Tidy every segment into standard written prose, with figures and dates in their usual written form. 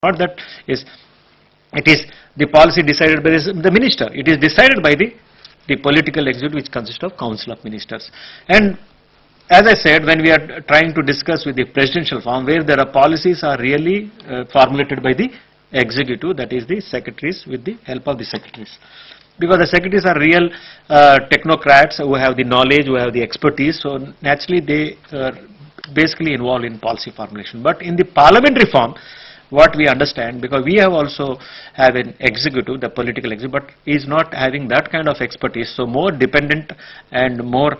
Not that is, it is the policy decided by the minister. It is decided by the political executive, which consists of council of ministers. And as I said, when we are trying to discuss with the presidential form, where there are policies are really formulated by the executive, that is the secretaries with the help of the secretaries. Because the secretaries are real technocrats who have the knowledge, who have the expertise, so naturally they are basically involved in policy formulation. But in the parliamentary form, what we understand, because we have also have an executive, the political executive, but is not having that kind of expertise, so more dependent and more,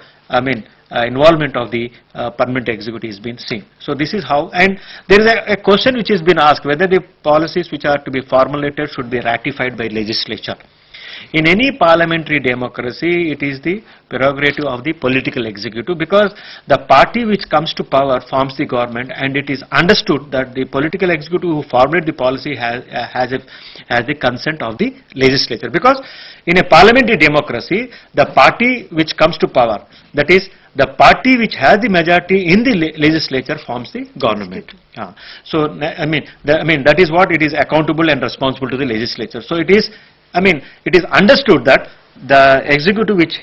involvement of the permanent executive is being seen. So this is how, and there is a question which has been asked, whether the policies which are to be formulated should be ratified by legislature. In any parliamentary democracy, it is the prerogative of the political executive, because the party which comes to power forms the government, and it is understood that the political executive who formulate the policy has the consent of the legislature. Because in a parliamentary democracy, the party which comes to power, that is the party which has the majority in the legislature, forms the government. So that is what it is, accountable and responsible to the legislature. So it is, it is understood that the executive which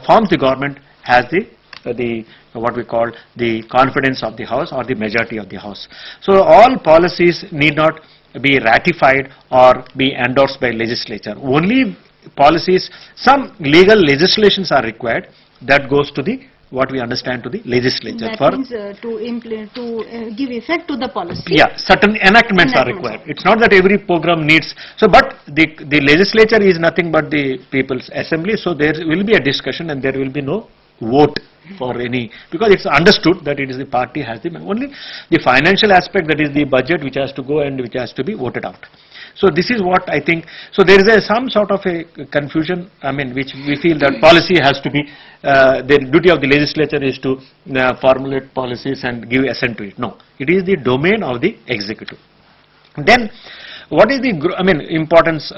forms the government has the what we call the confidence of the house or the majority of the house. So all policies need not be ratified or be endorsed by legislature. Only policies, some legal legislations are required, that goes to the, what we understand, to the legislature. That means to give effect to the policy. Yeah, certain enactments are required. It's not that every program needs. So, but the legislature is nothing but the people's assembly. So there will be a discussion and there will be no vote for any, because it's understood that it is the party has the, only the financial aspect, that is the budget, which has to go and which has to be voted out. So this is what I think. So there is some sort of a confusion, which we feel that policy has to be, the duty of the legislature is to formulate policies and give assent to it. No, it is the domain of the executive. Then what is the, importance,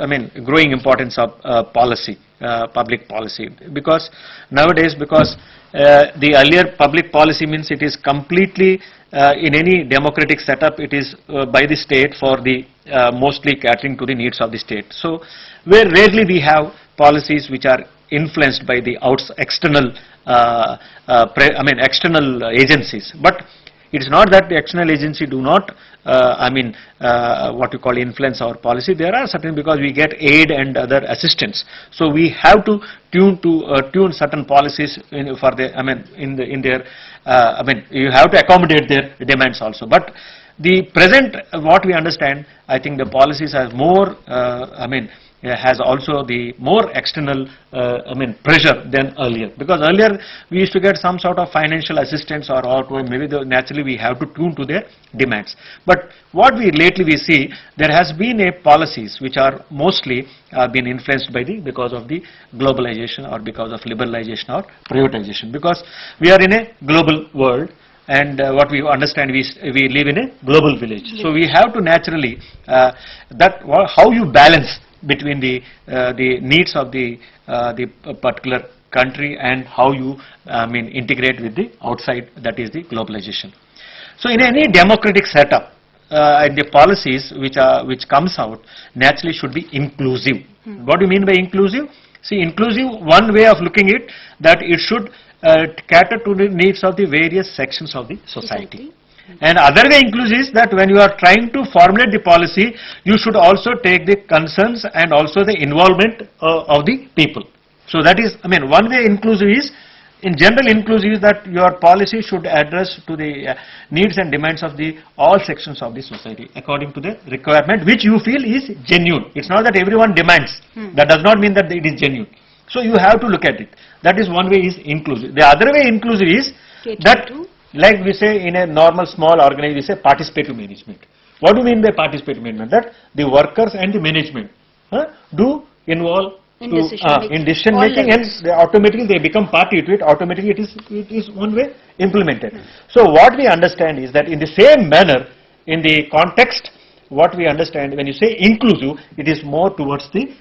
growing importance of policy, public policy? Because nowadays, because the earlier public policy means it is completely in any democratic setup, it is by the state for the mostly catering to the needs of the state. So where rarely we have policies which are influenced by the external external agencies. But it is not that the external agency do not what you call influence our policy. There are certain, because we get aid and other assistance. So we have to tune certain policies for the, you have to accommodate their demands also. But the present, what we understand, I think the policies have more, has also the more external, pressure than earlier. Because earlier we used to get some sort of financial assistance or maybe naturally we have to tune to their demands. But what we lately we see, there has been a policies which are mostly been influenced by because of the globalization or because of liberalization or privatization. Because we are in a global world. And what we understand, we live in a global village. Yes. So we have to naturally, how you balance between the needs of the particular country and how you integrate with the outside, that is the globalization. So in any democratic setup, the policies which comes out naturally should be inclusive. What do you mean by inclusive? See, inclusive, one way of looking at it, that it should cater to the needs of the various sections of the society. And other way inclusive is that when you are trying to formulate the policy, you should also take the concerns and also the involvement of the people. So that is, one way inclusive is, in general inclusive is that your policy should address to the needs and demands of the all sections of the society according to the requirement which you feel is genuine. It's not that everyone demands. That does not mean that it is genuine. So you have to look at it. That is one way is inclusive. The other way inclusive is that, like we say in a normal small organization, we say participative management. What do you mean by participative management? That the workers and the management do involve in decision making, and automatically they become party to it. Automatically it is one way implemented. So what we understand is that in the same manner, in the context, what we understand when you say inclusive, it is more towards the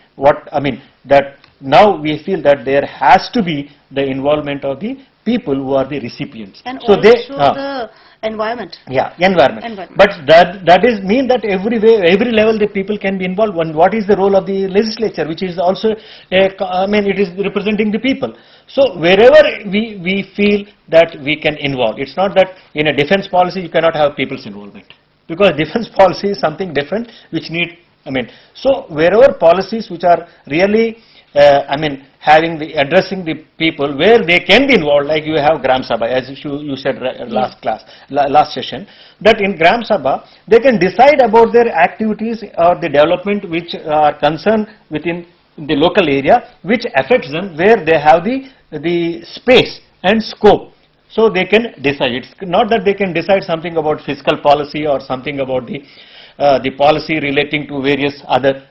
that now we feel that there has to be the involvement of the people who are the recipients. And So also they, the environment. yeah, environment. Environment. But that is mean that every level the people can be involved. And what is the role of the legislature, which is also, I mean, it is representing the people. So wherever we feel that we can involve, it's not that in a defense policy you cannot have people's involvement, because defense policy is something different which need, I mean, so wherever policies which are really, I mean, having the addressing the people where they can be involved, like you have Gram Sabha, as you said last session, that in Gram Sabha they can decide about their activities or the development which are concerned within the local area, which affects them, where they have the space and scope. So they can decide. It's not that they can decide something about fiscal policy or something about the policy relating to various other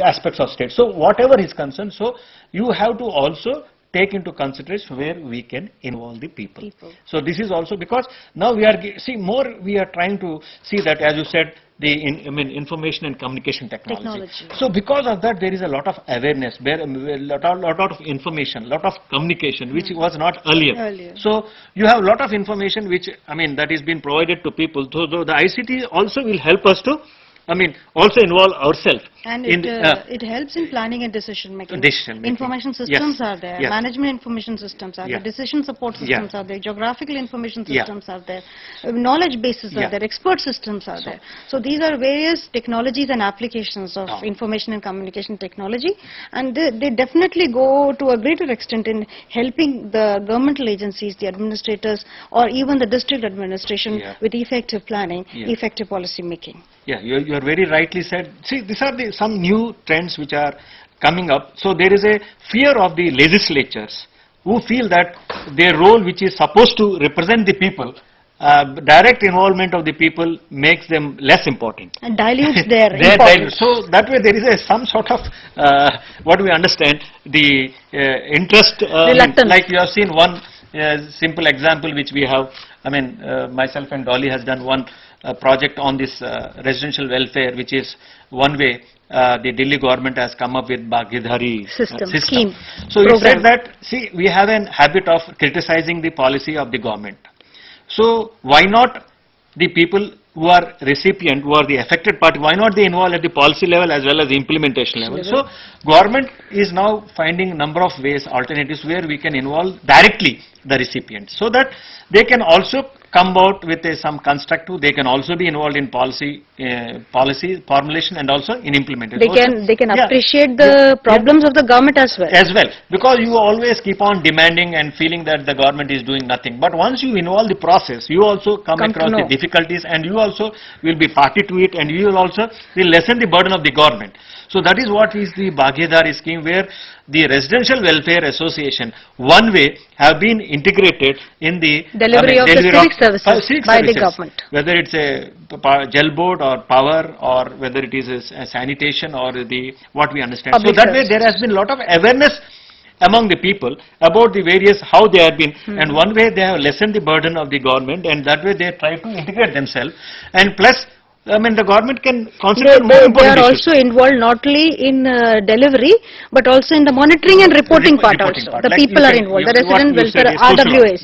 aspects of state. So whatever is concerned, so you have to also take into consideration where we can involve the people. So this is also because now we are we are trying to see that, as you said, the information and communication technology. So because of that, there is a lot of awareness, a lot of information, lot of communication, which was not earlier. So you have a lot of information which, that is being provided to people. So the ICT also will help us to, also involve ourselves. And it helps in planning and decision making. Information systems are there, management information systems are there, decision support systems are there, geographical information systems are there, knowledge bases are there, expert systems are there. So these are various technologies and applications of information and communication technology, and they definitely go to a greater extent in helping the governmental agencies, the administrators, or even the district administration with effective planning, effective policy making. Yeah, you are very rightly said. See, these are some new trends which are coming up. So there is a fear of the legislatures who feel that their role, which is supposed to represent the people, direct involvement of the people makes them less important. And dilutes their importance. So that way there is some sort of, what we understand, the interest, like you have seen one simple example which we have, myself and Dolly has done one project on this residential welfare, which is one way the Delhi government has come up with Bhagidhari scheme. So it said that, see, we have an habit of criticizing the policy of the government. So why not the people who are recipient, who are the affected party, why not they involve at the policy level as well as the implementation level? So government is now finding number of ways, alternatives, where we can involve directly the recipients, so that they can also come out with some constructive, they can also be involved in policy formulation and also in implementation. They can appreciate the problems of the government as well. Because you always keep on demanding and feeling that the government is doing nothing. But once you involve the process, you also come across the difficulties, and you also will be party to it, and you will also lessen the burden of the government. So that is what is the Bhagidhari scheme, where the Residential Welfare Association, one way, have been integrated in the delivery of the civic services by the government. Whether it's a gel board or power, or whether it is a sanitation or what we understand. Public so that way there has been a lot of awareness among the people about the various, how they have been, and one way they have lessened the burden of the government, and that way they try to integrate themselves, and plus the government can concentrate more important They are issues. also involved not only in delivery, but also in the monitoring and reporting part also. The like people are involved, the resident welfare, RWAs.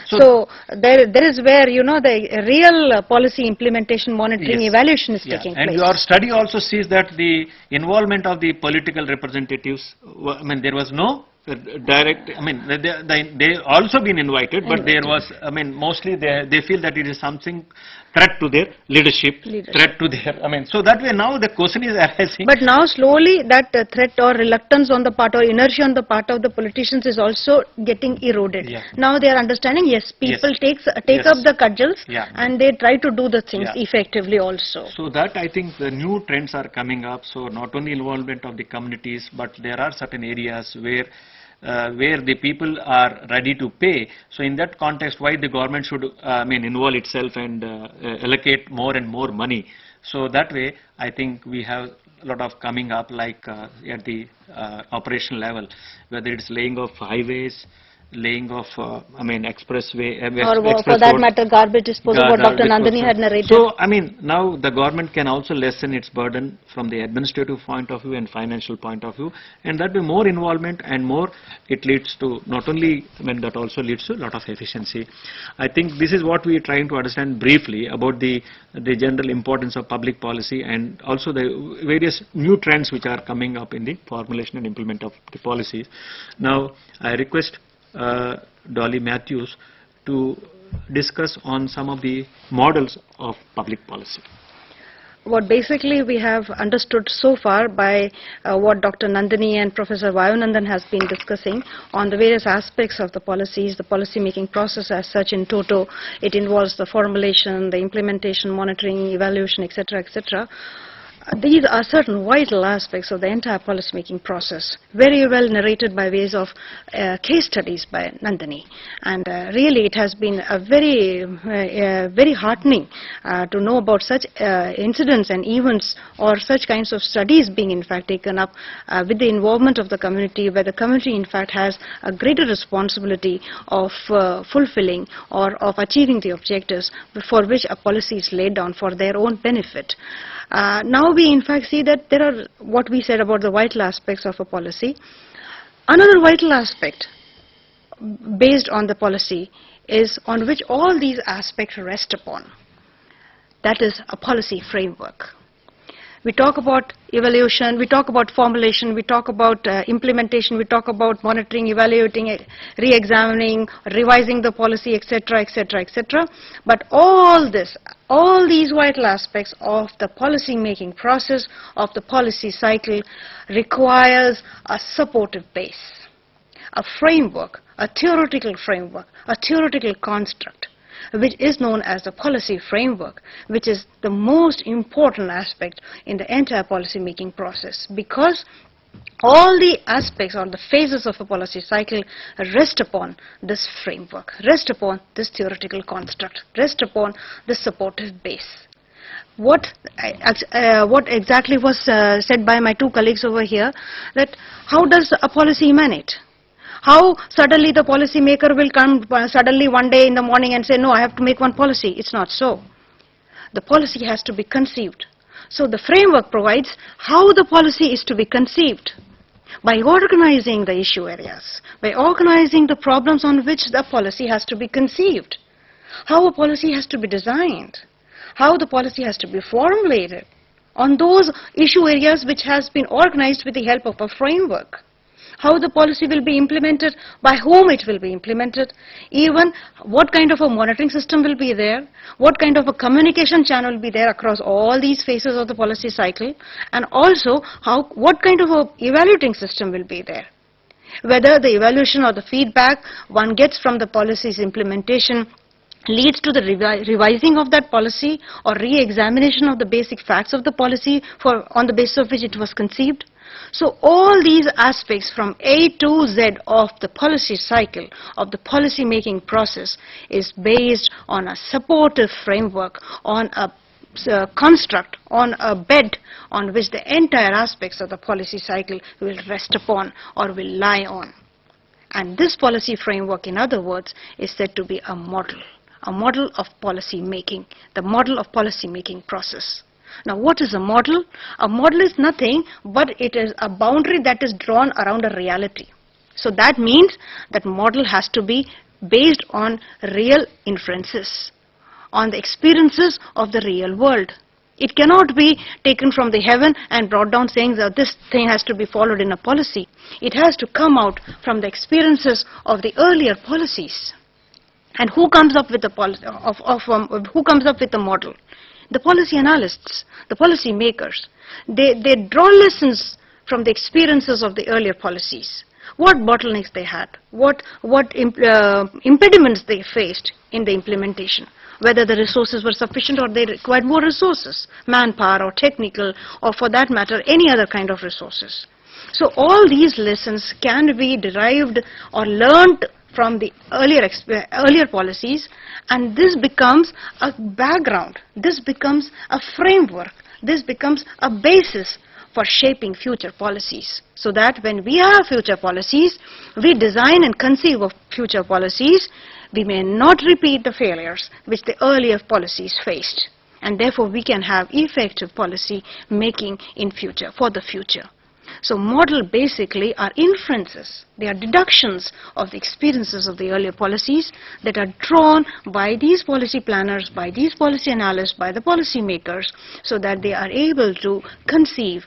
So there is where, the real policy implementation, monitoring, evaluation is taking place. And your study also sees that the involvement of the political representatives, there was no direct, they also been invited, but there was, mostly they feel that it is something threat to their leadership, threat to their, so that way now the question is arising. But now slowly that threat or reluctance on the part, or inertia on the part of the politicians is also getting eroded. Now they are understanding, people take up the cudgels and they try to do the things effectively also. So that, I think, the new trends are coming up. So not only involvement of the communities, but there are certain areas where the people are ready to pay. So in that context, why the government should involve itself and allocate more and more money. So that way, I think we have a lot of coming up, like at the operational level, whether it's laying of highways, laying of, expressway, or for that matter, garbage disposal, what Dr. Nandini had narrated. So, now the government can also lessen its burden from the administrative point of view and financial point of view, and that way more involvement and more it leads to not only, that also leads to a lot of efficiency. I think this is what we are trying to understand briefly about the general importance of public policy and also the various new trends which are coming up in the formulation and implement of the policies. Now, I request Dolly Matthews to discuss on some of the models of public policy. What basically we have understood so far by what Dr. Nandini and Professor Vayunandan has been discussing on the various aspects of the policies, the policy making process as such in toto, it involves the formulation, the implementation, monitoring, evaluation, etc., etc. These are certain vital aspects of the entire policy-making process, very well narrated by ways of case studies by Nandini. And really it has been a very heartening to know about such incidents and events or such kinds of studies being in fact taken up with the involvement of the community, where the community in fact has a greater responsibility of fulfilling or of achieving the objectives for which a policy is laid down for their own benefit. Now we in fact see that there are what we said about the vital aspects of a policy. Another vital aspect based on the policy is on which all these aspects rest upon. That is a policy framework. We talk about evaluation, we talk about formulation, we talk about implementation, we talk about monitoring, evaluating, re-examining, revising the policy, etc., etc., etc. But all these vital aspects of the policy making process, of the policy cycle, requires a supportive base, a framework, a theoretical construct, which is known as the policy framework, which is the most important aspect in the entire policy making process, because all the aspects or the phases of a policy cycle rest upon this framework, rest upon this theoretical construct, rest upon this supportive base. What exactly was said by my two colleagues over here, that how does a policy emanate? How suddenly the policy maker will come suddenly one day in the morning and say, no, I have to make one policy. It's not so. The policy has to be conceived. So the framework provides how the policy is to be conceived, by organizing the issue areas, by organizing the problems on which the policy has to be conceived, how a policy has to be designed, how the policy has to be formulated on those issue areas which has been organized with the help of a framework. How the policy will be implemented, by whom it will be implemented, even what kind of a monitoring system will be there, what kind of a communication channel will be there across all these phases of the policy cycle, and also what kind of a evaluating system will be there. Whether the evaluation or the feedback one gets from the policy's implementation leads to the revising of that policy or re-examination of the basic facts of the policy on the basis of which it was conceived. So all these aspects from A to Z of the policy cycle, of the policy making process, is based on a supportive framework, on a construct, on a bed on which the entire aspects of the policy cycle will rest upon or will lie on. And this policy framework, in other words, is said to be a model of policy making, the model of policy making process. Now, what is a model? A model is nothing but it is a boundary that is drawn around a reality. So that means that model has to be based on real inferences, on the experiences of the real world. It cannot be taken from the heaven and brought down saying that this thing has to be followed in a policy. It has to come out from the experiences of the earlier policies. And who comes up with the who comes up with the model? The policy analysts, the policy makers. They draw lessons from the experiences of the earlier policies. What bottlenecks they had, what impediments they faced in the implementation, whether the resources were sufficient or they required more resources, manpower or technical, or for that matter any other kind of resources. So all these lessons can be derived or learned from the earlier policies, and this becomes a background, this becomes a framework, this becomes a basis for shaping future policies, so that when we have future policies, we design and conceive of future policies, we may not repeat the failures which the earlier policies faced, and therefore we can have effective policy making in future, for the future. So model basically are inferences, they are deductions of the experiences of the earlier policies that are drawn by these policy planners, by these policy analysts, by the policy makers, so that they are able to conceive,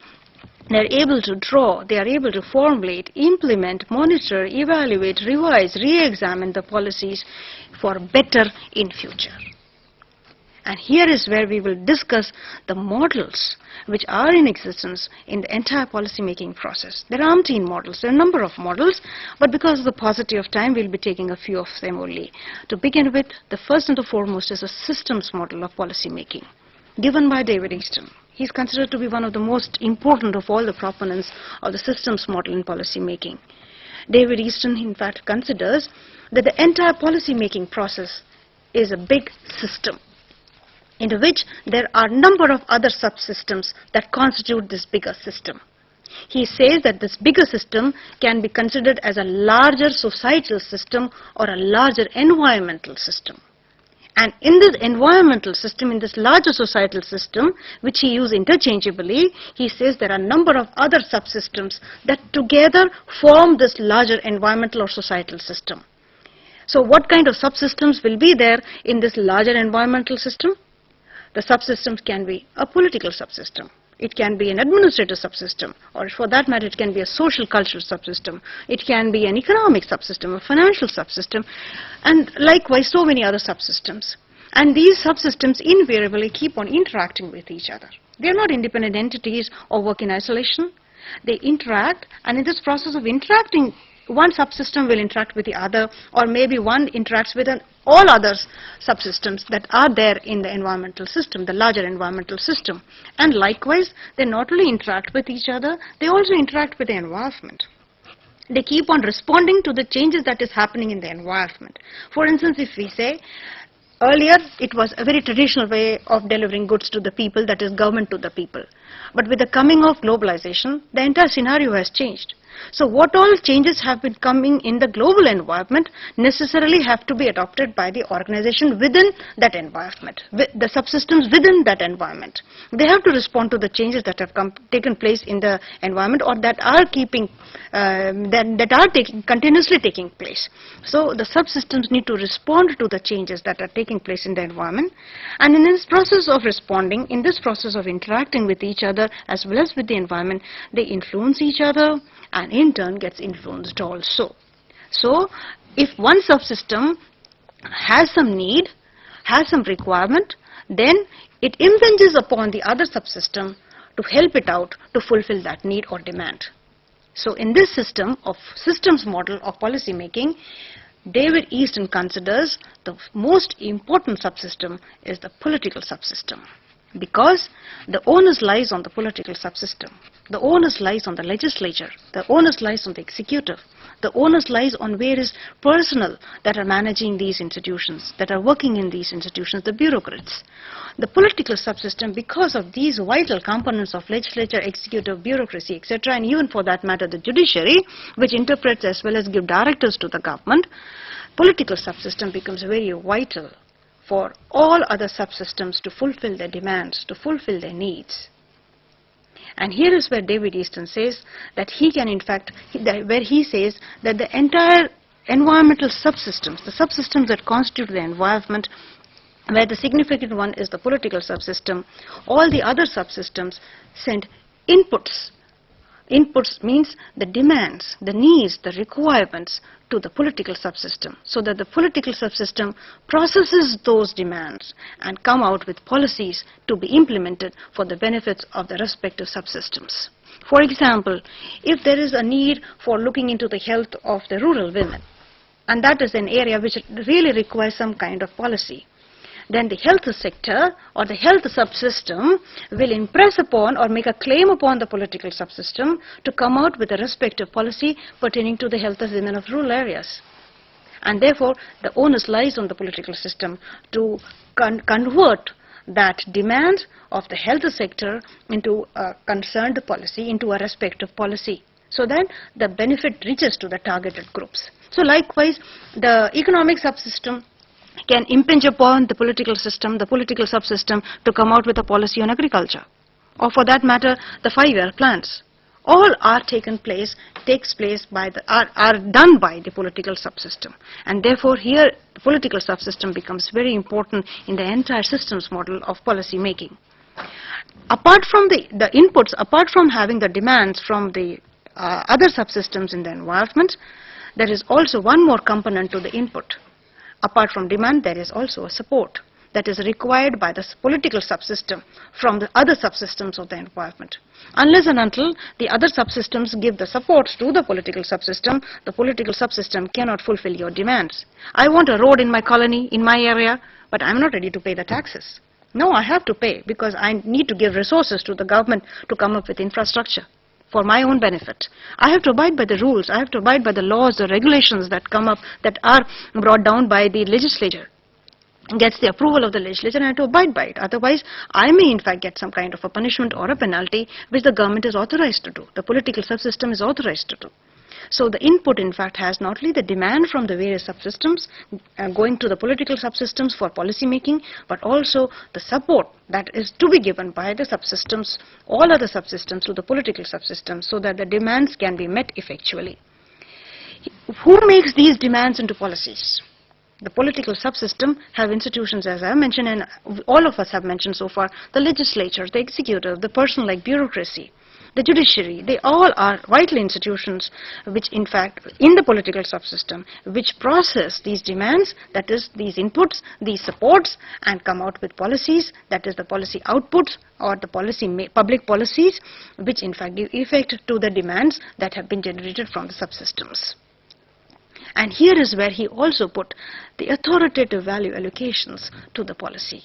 they are able to draw, they are able to formulate, implement, monitor, evaluate, revise, re-examine the policies for better in future. And here is where we will discuss the models which are in existence in the entire policy making process. There are umpteen models, there are a number of models, but because of the paucity of time, we will be taking a few of them only. To begin with, the first and the foremost is a systems model of policy making, given by David Easton. He is considered to be one of the most important of all the proponents of the systems model in policy making. David Easton, in fact, considers that the entire policy making process is a big system, into which there are a number of other subsystems that constitute this bigger system. He says that this bigger system can be considered as a larger societal system or a larger environmental system. And in this environmental system, in this larger societal system, which he uses interchangeably, he says there are a number of other subsystems that together form this larger environmental or societal system. So what kind of subsystems will be there in this larger environmental system? The subsystems can be a political subsystem, it can be an administrative subsystem, or for that matter it can be a social cultural subsystem, it can be an economic subsystem, a financial subsystem, and likewise so many other subsystems. And these subsystems invariably keep on interacting with each other. They are not independent entities or work in isolation. They interact, and in this process of interacting, one subsystem will interact with the other, or maybe one interacts with all other subsystems that are there in the environmental system, the larger environmental system. And likewise, they not only interact with each other, they also interact with the environment. They keep on responding to the changes that is happening in the environment. For instance, if we say, earlier it was a very traditional way of delivering goods to the people, that is government to the people. But with the coming of globalization, the entire scenario has changed. So what all changes have been coming in the global environment necessarily have to be adopted by the organization within that environment, the subsystems within that environment. They have to respond to the changes that have taken place in the environment, or that are continuously taking place. So the subsystems need to respond to the changes that are taking place in the environment, and in this process of responding, in this process of interacting with each other as well as with the environment, they influence each other, and in turn gets influenced also. So if one subsystem has some need, has some requirement, then it impinges upon the other subsystem to help it out to fulfill that need or demand. So in this system of systems model of policy making, David Easton considers the most important subsystem is the political subsystem, because the onus lies on the political subsystem. The onus lies on the legislature. The onus lies on the executive. The onus lies on various personnel that are managing these institutions, that are working in these institutions, the bureaucrats. The political subsystem, because of these vital components of legislature, executive, bureaucracy, etc., and even for that matter the judiciary, which interprets as well as give directives to the government, political subsystem becomes very vital for all other subsystems to fulfill their demands, to fulfill their needs. And here is where David Easton says that he can, in fact, where he says that the entire environmental subsystems, the subsystems that constitute the environment, where the significant one is the political subsystem, all the other subsystems send inputs. Inputs means the demands, the needs, the requirements to the political subsystem, so that the political subsystem processes those demands and come out with policies to be implemented for the benefits of the respective subsystems. For example, if there is a need for looking into the health of the rural women, and that is an area which really requires some kind of policy, then the health sector or the health subsystem will impress upon or make a claim upon the political subsystem to come out with a respective policy pertaining to the health of women of rural areas. And therefore, the onus lies on the political system to convert that demand of the health sector into a concerned policy, into a respective policy, so that the benefit reaches to the targeted groups. So likewise, the economic subsystem can impinge upon the political system, the political subsystem, to come out with a policy on agriculture, or for that matter, the 5-year plans. All are done by the political subsystem, and therefore here the political subsystem becomes very important in the entire systems model of policy making. Apart from the inputs, apart from having the demands from the other subsystems in the environment, there is also one more component to the input. Apart from demand, there is also a support that is required by the political subsystem from the other subsystems of the environment. Unless and until the other subsystems give the support to the political subsystem cannot fulfill your demands. I want a road in my colony, in my area, but I'm not ready to pay the taxes. No, I have to pay because I need to give resources to the government to come up with infrastructure for my own benefit. I have to abide by the rules, I have to abide by the laws, the regulations that come up, that are brought down by the legislature, gets the approval of the legislature, and I have to abide by it. Otherwise, I may in fact get some kind of a punishment or a penalty which the government is authorized to do, the political subsystem is authorized to do. So the input in fact has not only the demand from the various subsystems going to the political subsystems for policy making, but also the support that is to be given by the subsystems, all other subsystems, to the political subsystems, so that the demands can be met effectually. Who makes these demands into policies? The political subsystem have institutions, as I mentioned, and all of us have mentioned so far, the legislature, the executive, the person like bureaucracy, the judiciary. They all are vital institutions which in fact in the political subsystem which process these demands, that is these inputs, these supports, and come out with policies, that is the policy outputs or the public policies which in fact give effect to the demands that have been generated from the subsystems. And here is where he also put the authoritative value allocations to the policy.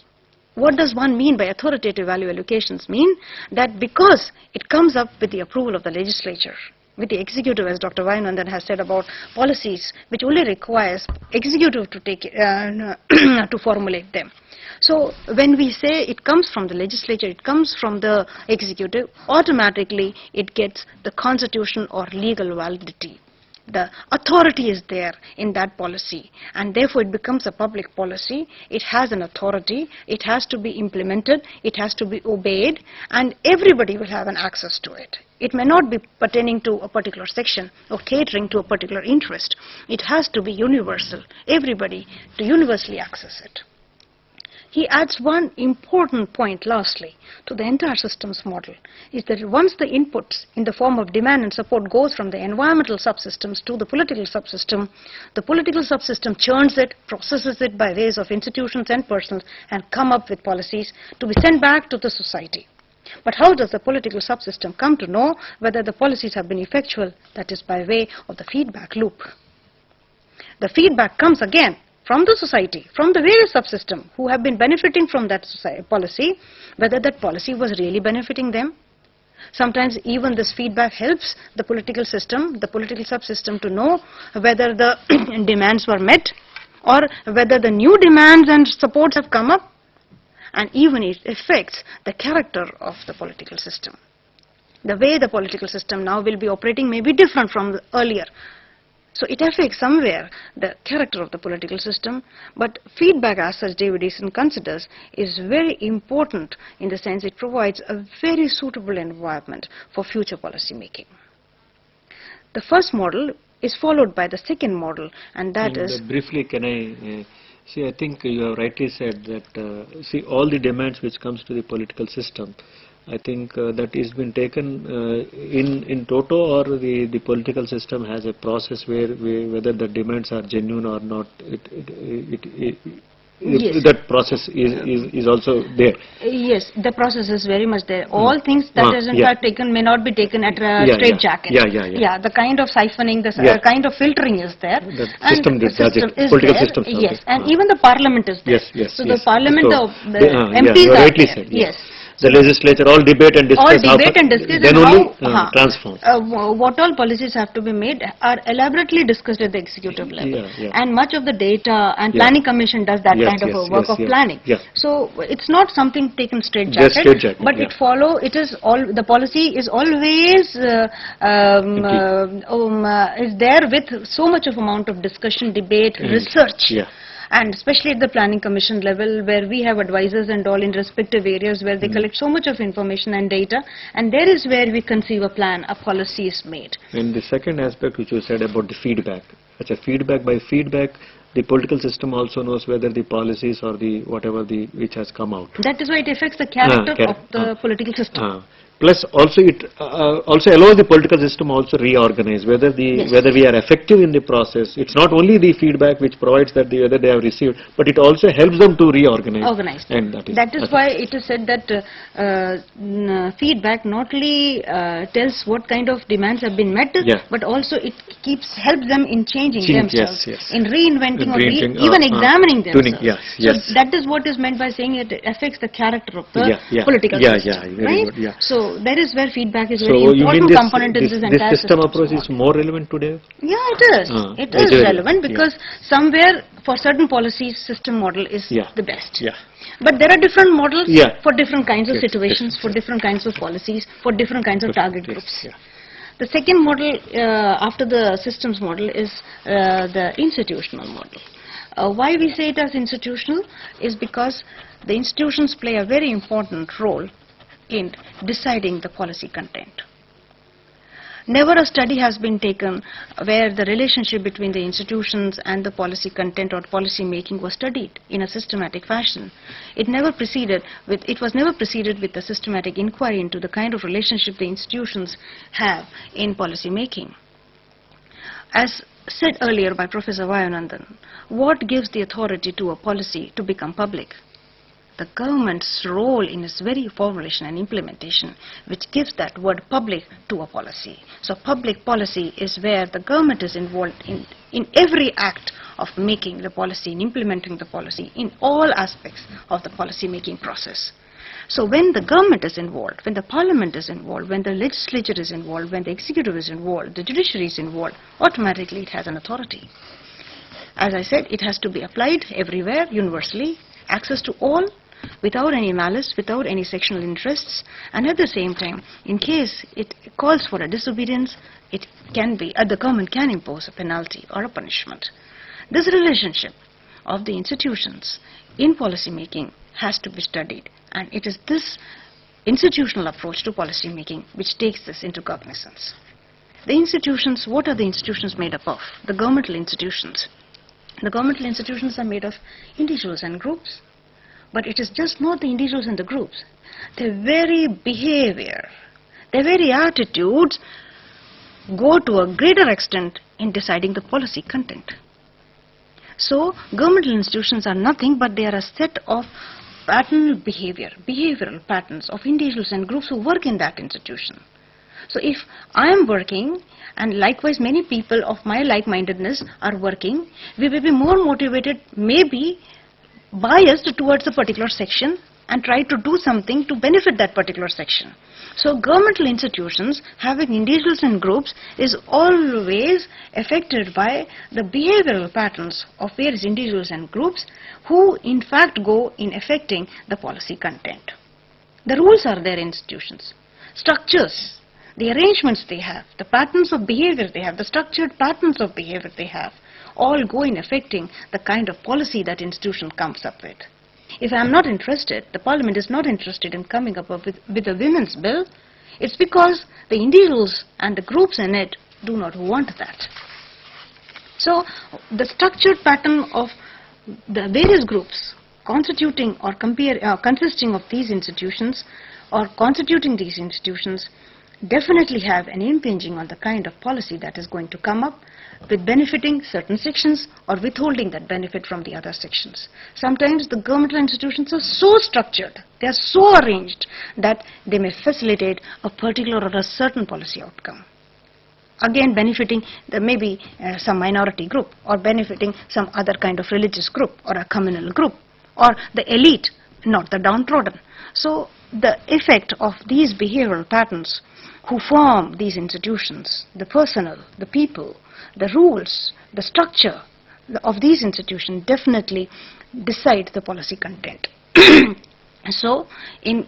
What does one mean by authoritative value allocations? Mean that because it comes up with the approval of the legislature, with the executive, as Dr. Vaidyanathan has said about policies, which only requires executive to take to formulate them. So when we say it comes from the legislature, it comes from the executive, automatically it gets the constitution or legal validity. The authority is there in that policy, and therefore it becomes a public policy. It has an authority, it has to be implemented, it has to be obeyed, and everybody will have an access to it. It may not be pertaining to a particular section or catering to a particular interest. It has to be universal, everybody to universally access it. He adds one important point lastly to the entire systems model, is that once the inputs in the form of demand and support goes from the environmental subsystems to the political subsystem churns it, processes it by ways of institutions and persons, and come up with policies to be sent back to the society. But how does the political subsystem come to know whether the policies have been effectual? That is by way of the feedback loop. The feedback comes again from the society, from the various subsystems who have been benefiting from that policy, whether that policy was really benefiting them. Sometimes even this feedback helps the political system, the political subsystem, to know whether the demands were met or whether the new demands and supports have come up, and even it affects the character of the political system. The way the political system now will be operating may be different from the earlier. So it affects somewhere the character of the political system, but feedback, as such David Easton considers, is very important in the sense it provides a very suitable environment for future policy making. The first model is followed by the second model, and that is... Briefly, can I... I think you have rightly said that, all the demands which comes to the political system, I think that is been taken in toto, or the political system has a process whether the demands are genuine or not. Yes. That process is also there. Yes, the process is very much there. All things that is in fact taken may not be taken at a straight jacket. Yeah, the kind of siphoning, the kind of filtering is there. The system is political system. Yes, and even the parliament is there. Yes. So the parliament, so, the MPs are there. Said, yes. the legislature all debate and discuss. Then only transform. What all policies have to be made are elaborately discussed at the executive level. And much of the data and planning commission does that kind of a work of planning. So it's not something taken straight jacket, but it is all, the policy is always is there with so much of amount of discussion, debate, research. And especially at the planning commission level, where we have advisors and all in respective areas where they collect so much of information and data, and there is where we conceive a plan, a policy is made. And the second aspect which you said about the feedback, such a feedback by feedback, the political system also knows whether the policies or the whatever the which has come out. That is why it affects the character of the political system. Plus also it also allows the political system also reorganize whether whether we are effective in the process. It's not only the feedback which provides that whether they have received, but it also helps them to reorganize. And that is why it is said that feedback not only tells what kind of demands have been met, but also it helps them in changing themselves, in reinventing or even examining themselves. So that is what is meant by saying it affects the character of the political system. Right? So that is where feedback is very important component in this entire system approach is more relevant today? Yeah, it is. It is relevant because somewhere for certain policies, system model is the best. But there are different models for different kinds of situations, for different kinds of policies, for different kinds of target groups. The second model after the systems model is the institutional model. Why we say it as institutional is because the institutions play a very important role in deciding the policy content. Never a study has been taken where the relationship between the institutions and the policy content or policy making was studied in a systematic fashion. It was never preceded with a systematic inquiry into the kind of relationship the institutions have in policy making. As said earlier by Professor Vayanandan, what gives the authority to a policy to become public? The government's role in its very formulation and implementation, which gives that word public to a policy. So public policy is where the government is involved in every act of making the policy, in implementing the policy, in all aspects of the policy making process. So when the government is involved, when the parliament is involved, when the legislature is involved, when the executive is involved, the judiciary is involved, automatically it has an authority. As I said, it has to be applied everywhere, universally, access to all, without any malice, without any sectional interests, and at the same time, in case it calls for a disobedience, it can be, the government can impose a penalty or a punishment. This relationship of the institutions in policy making has to be studied, and it is this institutional approach to policy making which takes this into cognizance. The institutions, what are the institutions made up of? The governmental institutions. The governmental institutions are made of individuals and groups. But it is just not the individuals and the groups. Their very behavior, their very attitudes go to a greater extent in deciding the policy content. So, governmental institutions are nothing but they are a set of behavioral patterns of individuals and groups who work in that institution. So, if I am working, and likewise many people of my like-mindedness are working, we will be more motivated, maybe biased towards a particular section and try to do something to benefit that particular section. So governmental institutions having individuals and groups is always affected by the behavioral patterns of various individuals and groups who in fact go in affecting the policy content. The rules are there in institutions, structures, the arrangements they have, the patterns of behavior they have, the structured patterns of behavior they have, all go in affecting the kind of policy that institution comes up with. If I am not interested, the Parliament is not interested in coming up with a women's bill, it's because the individuals and the groups in it do not want that. So the structured pattern of the various groups constituting or consisting of these institutions or constituting these institutions definitely have an impinging on the kind of policy that is going to come up, with benefiting certain sections or withholding that benefit from the other sections. Sometimes the governmental institutions are so structured, they are so arranged that they may facilitate a particular or a certain policy outcome. Again benefiting maybe some minority group or benefiting some other kind of religious group or a communal group or the elite, not the downtrodden. So the effect of these behavioral patterns who form these institutions, the personnel, the people, the rules, the structure of these institutions definitely decide the policy content. So, in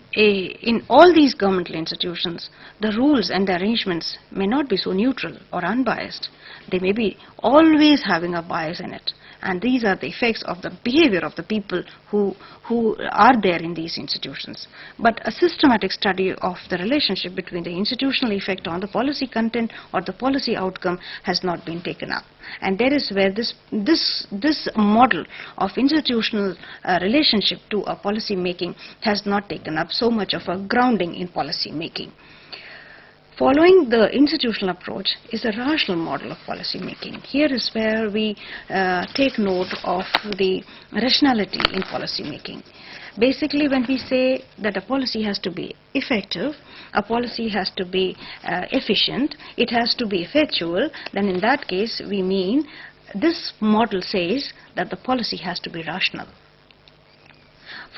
all these governmental institutions, the rules and the arrangements may not be so neutral or unbiased. They may be always having a bias in it. And these are the effects of the behavior of the people who are there in these institutions. But a systematic study of the relationship between the institutional effect on the policy content or the policy outcome has not been taken up. And there is where this model of institutional relationship to a policy making has not taken up so much of a grounding in policy making. Following the institutional approach is a rational model of policy making. Here is where we take note of the rationality in policy making. Basically, when we say that a policy has to be effective, a policy has to be efficient, it has to be effectual, then in that case we mean this model says that the policy has to be rational.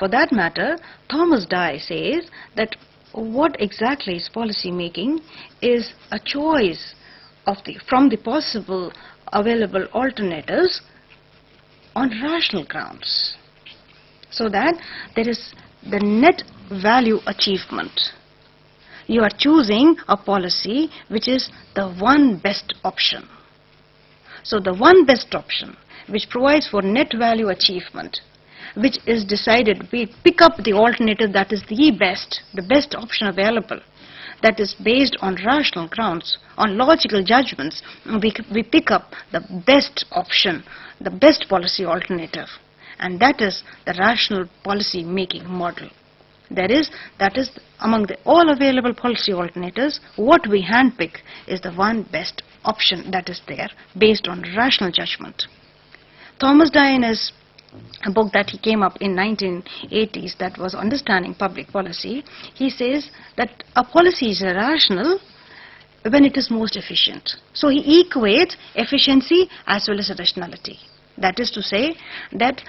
For that matter, Thomas Dye says that what exactly is policy making is a choice from the possible available alternatives on rational grounds, so that there is the net value achievement. You are choosing a policy which is the one best option. So the one best option which provides for net value achievement, which is decided, we pick up the alternative that is the best option available, that is based on rational grounds, on logical judgments. We pick up the best option, the best policy alternative, and that is the rational policy making model. That is among all available policy alternatives, what we handpick is the one best option that is there based on rational judgment. Thomas Dye, in his a book that he came up in 1980s, that was Understanding Public Policy, he says that a policy is rational when it is most efficient. So he equates efficiency as well as rationality. That is to say that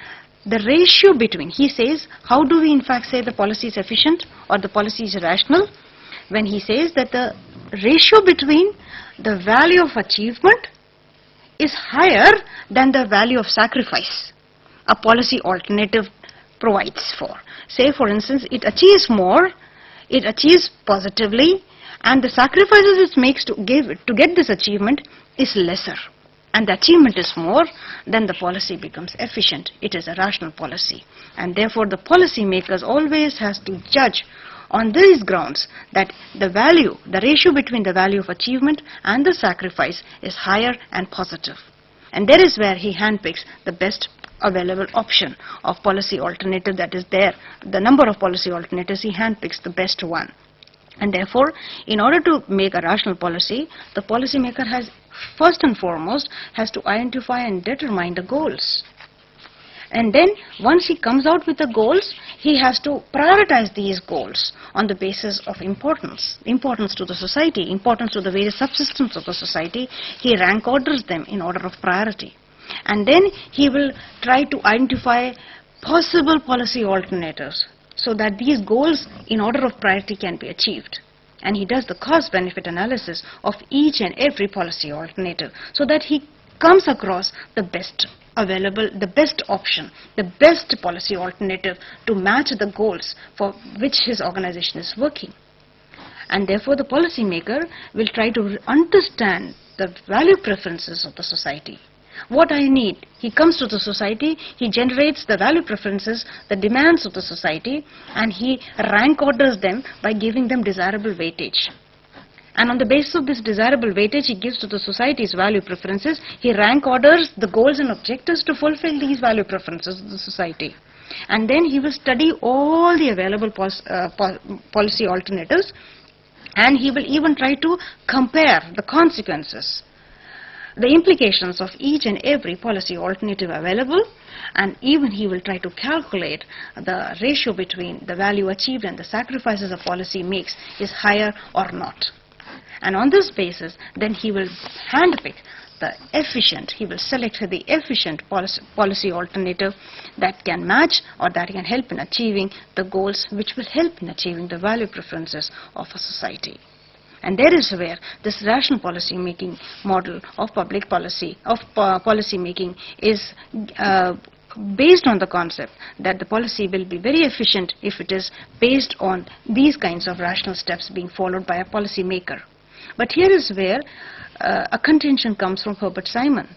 the ratio between, he says, how do we in fact say the policy is efficient or the policy is rational? When he says that the ratio between the value of achievement is higher than the value of sacrifice a policy alternative provides for. Say for instance, it achieves more, it achieves positively, and the sacrifices it makes to get this achievement is lesser, and the achievement is more, then the policy becomes efficient. It is a rational policy, and therefore the policy makers always has to judge on these grounds that the ratio between the value of achievement and the sacrifice is higher and positive. And there is where he handpicks the best available option of policy alternative that is there. The number of policy alternatives, he handpicks the best one. And therefore, in order to make a rational policy, the policy maker has first and foremost has to identify and determine the goals. And then once he comes out with the goals, he has to prioritize these goals on the basis of importance to the society, importance to the various subsystems of the society. He rank orders them in order of priority. And then he will try to identify possible policy alternatives so that these goals in order of priority can be achieved. And he does the cost-benefit analysis of each and every policy alternative so that he comes across the best available, the best option, the best policy alternative to match the goals for which his organization is working. And therefore the policy maker will try to understand the value preferences of the society. What I need, he comes to the society, he generates the value preferences, the demands of the society, and he rank orders them by giving them desirable weightage. And on the basis of this desirable weightage he gives to the society's value preferences, he rank orders the goals and objectives to fulfill these value preferences of the society. And then he will study all the available policy alternatives, and he will even try to compare the consequences, the implications of each and every policy alternative available, and even he will try to calculate the ratio between the value achieved and the sacrifices a policy makes is higher or not. And on this basis, then he will handpick the efficient, he will select the efficient policy alternative that can match or that can help in achieving the goals which will help in achieving the value preferences of a society. And there is where this rational policy making model of public policy, policy making is based on the concept that the policy will be very efficient if it is based on these kinds of rational steps being followed by a policy maker. But here is where a contention comes from Herbert Simon.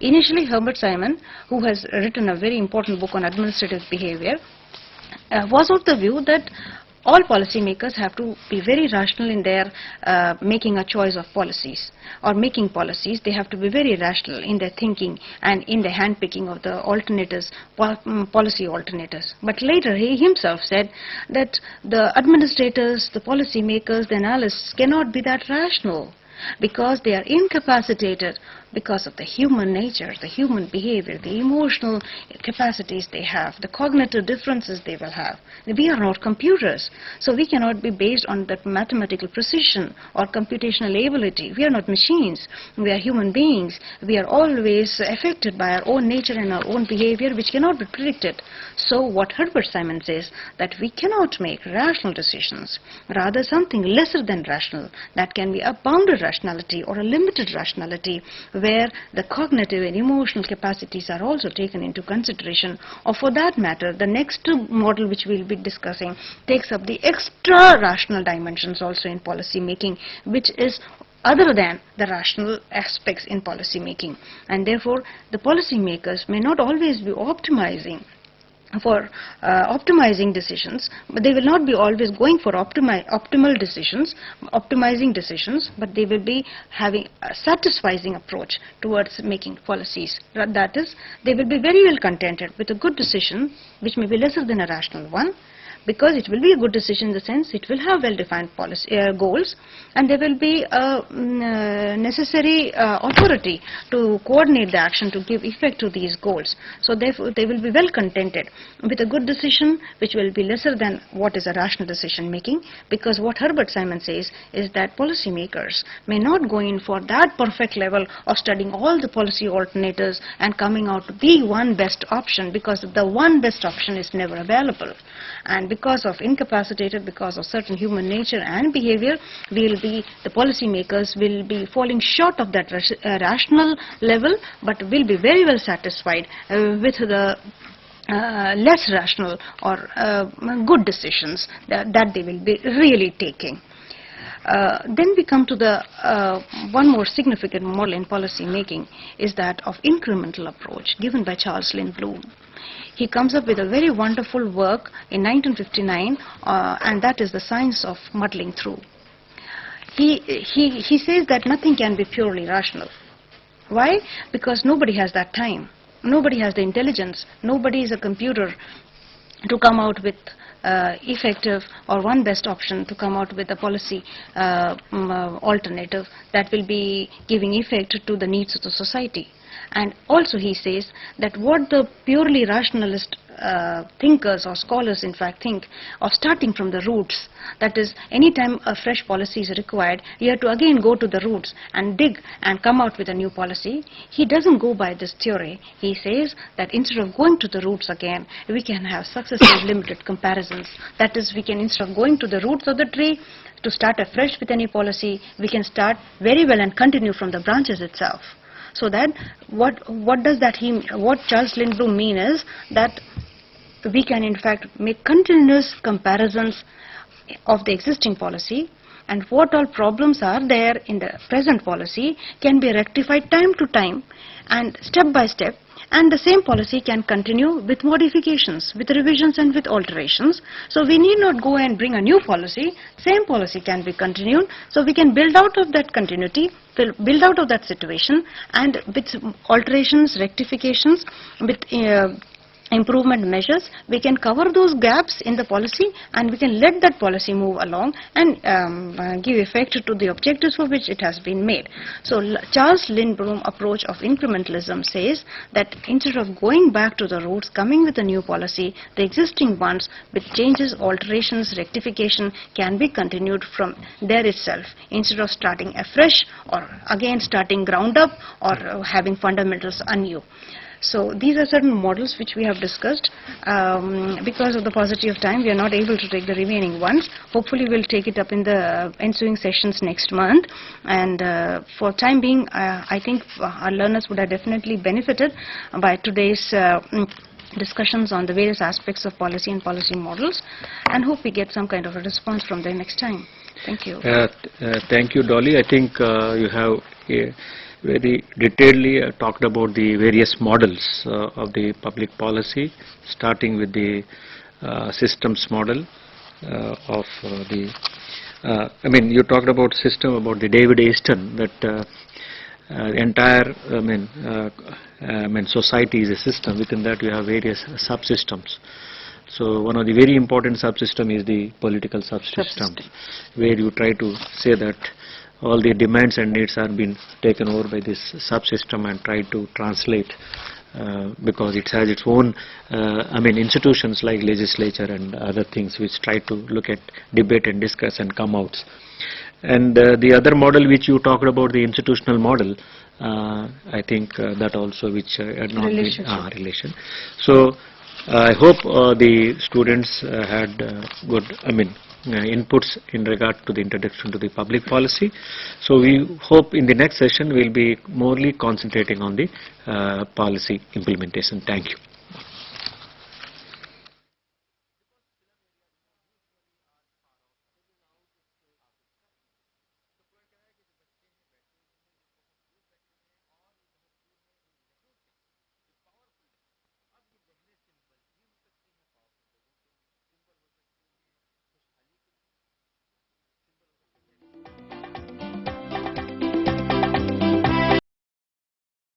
Initially, Herbert Simon, who has written a very important book on administrative behavior, was of the view that all policymakers have to be very rational in their making a choice of policies or making policies. They have to be very rational in their thinking and in the handpicking of the alternatives, policy alternatives. But later he himself said that the administrators, the policymakers, the analysts cannot be that rational because they are incapacitated because of the human nature, the human behavior, the emotional capacities they have, the cognitive differences they will have. We are not computers, so we cannot be based on that mathematical precision or computational ability. We are not machines. We are human beings. We are always affected by our own nature and our own behavior, which cannot be predicted. So what Herbert Simon says, that we cannot make rational decisions, rather something lesser than rational, that can be a bounded rationality or a limited rationality, where the cognitive and emotional capacities are also taken into consideration. Or for that matter, the next model which we will be discussing takes up the extra rational dimensions also in policy making, which is other than the rational aspects in policy making. And therefore, the policy makers may not always be optimizing decisions, but they will not be always going for optimizing decisions, but they will be having a satisfying approach towards making policies. That is, they will be very well contented with a good decision which may be lesser than a rational one, because it will be a good decision in the sense it will have well-defined policy goals, and there will be a necessary authority to coordinate the action to give effect to these goals. So therefore, they will be well contented with a good decision which will be lesser than what is a rational decision making, because what Herbert Simon says is that policy makers may not go in for that perfect level of studying all the policy alternatives and coming out to the one best option, because the one best option is never available. And because of incapacitated, because of certain human nature and behavior, the policy makers will be falling short of that rational level, but will be very well satisfied with the less rational or good decisions that they will be really taking. Then we come to the one more significant model in policy making, is that of incremental approach given by Charles Lindblom. He comes up with a very wonderful work in 1959, and that is the science of muddling through. He says that nothing can be purely rational. Why? Because nobody has that time. Nobody has the intelligence. Nobody is a computer to come out with effective or one best option, to come out with a policy alternative that will be giving effect to the needs of the society. And also he says that what the purely rationalist thinkers or scholars in fact think of starting from the roots, that is, any time a fresh policy is required, you have to again go to the roots and dig and come out with a new policy. He doesn't go by this theory. He says that instead of going to the roots again, we can have successive limited comparisons. That is, we can, instead of going to the roots of the tree to start afresh with any policy, we can start very well and continue from the branches itself. So that what Charles Lindblom mean is that we can in fact make continuous comparisons of the existing policy, and what all problems are there in the present policy can be rectified time to time and step by step, and the same policy can continue with modifications, with revisions and with alterations. So we need not go and bring a new policy. Same policy can be continued. So we can build out of that continuity, build out of that situation, and with alterations, rectifications, with improvement measures, we can cover those gaps in the policy and we can let that policy move along and give effect to the objectives for which it has been made. So Charles Lindblom approach of incrementalism says that instead of going back to the roots, coming with a new policy, the existing ones with changes, alterations, rectification can be continued from there itself instead of starting afresh or again starting ground up or having fundamentals anew. So these are certain models which we have discussed. Because of the paucity of time, we are not able to take the remaining ones. Hopefully we'll take it up in the ensuing sessions next month. And for time being, I think our learners would have definitely benefited by today's discussions on the various aspects of policy and policy models, and hope we get some kind of a response from them next time. Thank you. Thank you, Dolly. I think you have very detailedly talked about the various models of the public policy, starting with the systems model of the you talked about system, about the David Easton, that entire society is a system. Within that you have various subsystems. So one of the very important subsystem is the political subsystem, where you try to say that all the demands and needs are being taken over by this subsystem and try to translate because it has its own institutions like legislature and other things which try to look at, debate and discuss and come out. And the other model which you talked about, the institutional model, I think that also which had not been relation. So I hope the students had good inputs in regard to the introduction to the public policy. So we hope in the next session we will be morely concentrating on the policy implementation. Thank you.